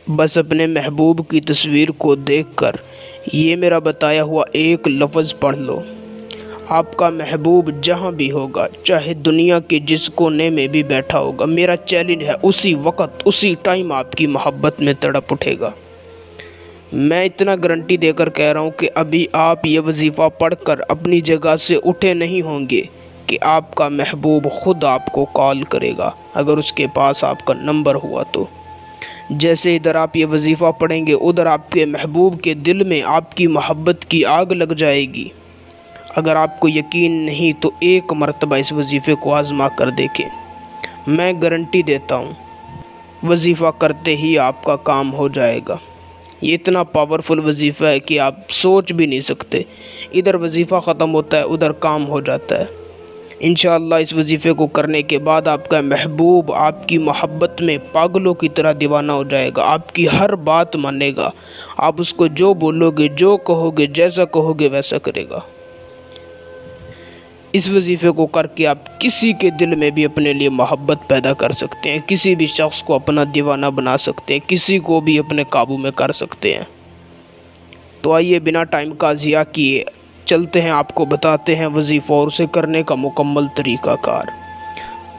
بس اپنے محبوب کی تصویر کو دیکھ کر یہ میرا بتایا ہوا ایک لفظ پڑھ لو۔ آپ کا محبوب جہاں بھی ہوگا، چاہے دنیا کے جس کونے میں بھی بیٹھا ہوگا، میرا چیلنج ہے اسی وقت اسی ٹائم آپ کی محبت میں تڑپ اٹھے گا۔ میں اتنا گارنٹی دے کر کہہ رہا ہوں کہ ابھی آپ یہ وظیفہ پڑھ کر اپنی جگہ سے اٹھے نہیں ہوں گے کہ آپ کا محبوب خود آپ کو کال کرے گا، اگر اس کے پاس آپ کا نمبر ہوا تو۔ جیسے ادھر آپ یہ وظیفہ پڑھیں گے، ادھر آپ کے محبوب کے دل میں آپ کی محبت کی آگ لگ جائے گی۔ اگر آپ کو یقین نہیں تو ایک مرتبہ اس وظیفے کو آزما کر دیکھیں، میں گارنٹی دیتا ہوں وظیفہ کرتے ہی آپ کا کام ہو جائے گا۔ یہ اتنا پاورفل وظیفہ ہے کہ آپ سوچ بھی نہیں سکتے، ادھر وظیفہ ختم ہوتا ہے ادھر کام ہو جاتا ہے۔ انشاءاللہ اس وظیفے کو کرنے کے بعد آپ کا محبوب آپ کی محبت میں پاگلوں کی طرح دیوانہ ہو جائے گا، آپ کی ہر بات مانے گا، آپ اس کو جو بولو گے، جو کہو گے، جیسا کہو گے ویسا کرے گا۔ اس وظیفے کو کر کے آپ کسی کے دل میں بھی اپنے لیے محبت پیدا کر سکتے ہیں، کسی بھی شخص کو اپنا دیوانہ بنا سکتے ہیں، کسی کو بھی اپنے قابو میں کر سکتے ہیں۔ تو آئیے بنا ٹائم کا ضیاع کیے چلتے ہیں، آپ کو بتاتے ہیں وظیفہ اور اسے کرنے کا مکمل طریقہ کار۔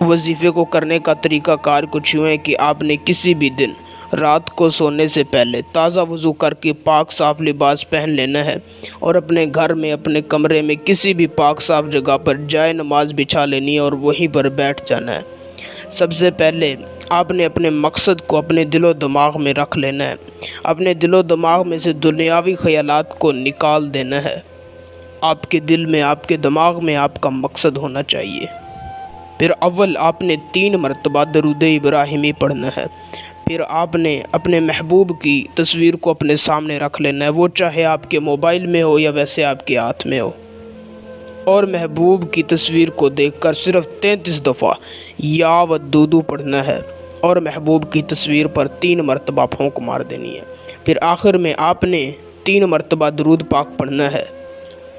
وظیفے کو کرنے کا طریقہ کار کچھ یوں ہے کہ آپ نے کسی بھی دن رات کو سونے سے پہلے تازہ وضو کر کے پاک صاف لباس پہن لینا ہے اور اپنے گھر میں، اپنے کمرے میں کسی بھی پاک صاف جگہ پر جائے نماز بچھا لینی ہے اور وہیں پر بیٹھ جانا ہے۔ سب سے پہلے آپ نے اپنے مقصد کو اپنے دل و دماغ میں رکھ لینا ہے، اپنے دل و دماغ میں سے دنیاوی خیالات کو نکال دینا ہے۔ آپ کے دل میں، آپ کے دماغ میں آپ کا مقصد ہونا چاہیے۔ پھر اول آپ نے 3 مرتبہ درود ابراہیمی پڑھنا ہے۔ پھر آپ نے اپنے محبوب کی تصویر کو اپنے سامنے رکھ لینا ہے، وہ چاہے آپ کے موبائل میں ہو یا ویسے آپ کے ہاتھ میں ہو، اور محبوب کی تصویر کو دیکھ کر صرف 33 دفعہ یا ودودو پڑھنا ہے اور محبوب کی تصویر پر 3 مرتبہ پھونک مار دینی ہے۔ پھر آخر میں آپ نے 3 مرتبہ درود پاک پڑھنا ہے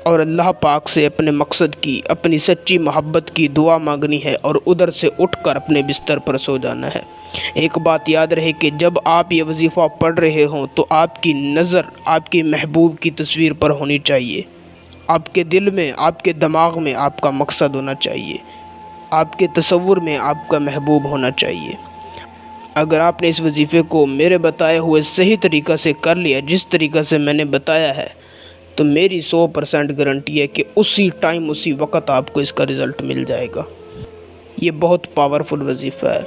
اور اللہ پاک سے اپنے مقصد کی، اپنی سچی محبت کی دعا مانگنی ہے اور ادھر سے اٹھ کر اپنے بستر پر سو جانا ہے۔ ایک بات یاد رہے کہ جب آپ یہ وظیفہ پڑھ رہے ہوں تو آپ کی نظر آپ کی محبوب کی تصویر پر ہونی چاہیے، آپ کے دل میں، آپ کے دماغ میں آپ کا مقصد ہونا چاہیے، آپ کے تصور میں آپ کا محبوب ہونا چاہیے۔ اگر آپ نے اس وظیفے کو میرے بتائے ہوئے صحیح طریقہ سے کر لیا، جس طریقہ سے میں نے بتایا ہے، تو میری 100% گارنٹی ہے کہ اسی ٹائم اسی وقت آپ کو اس کا رزلٹ مل جائے گا۔ یہ بہت پاورفل وظیفہ ہے،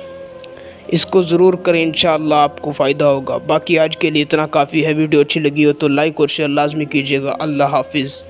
اس کو ضرور کریں، انشاءاللہ آپ کو فائدہ ہوگا۔ باقی آج کے لیے اتنا کافی ہے، ویڈیو اچھی لگی ہو تو لائک اور شیئر لازمی کیجیے گا۔ اللہ حافظ۔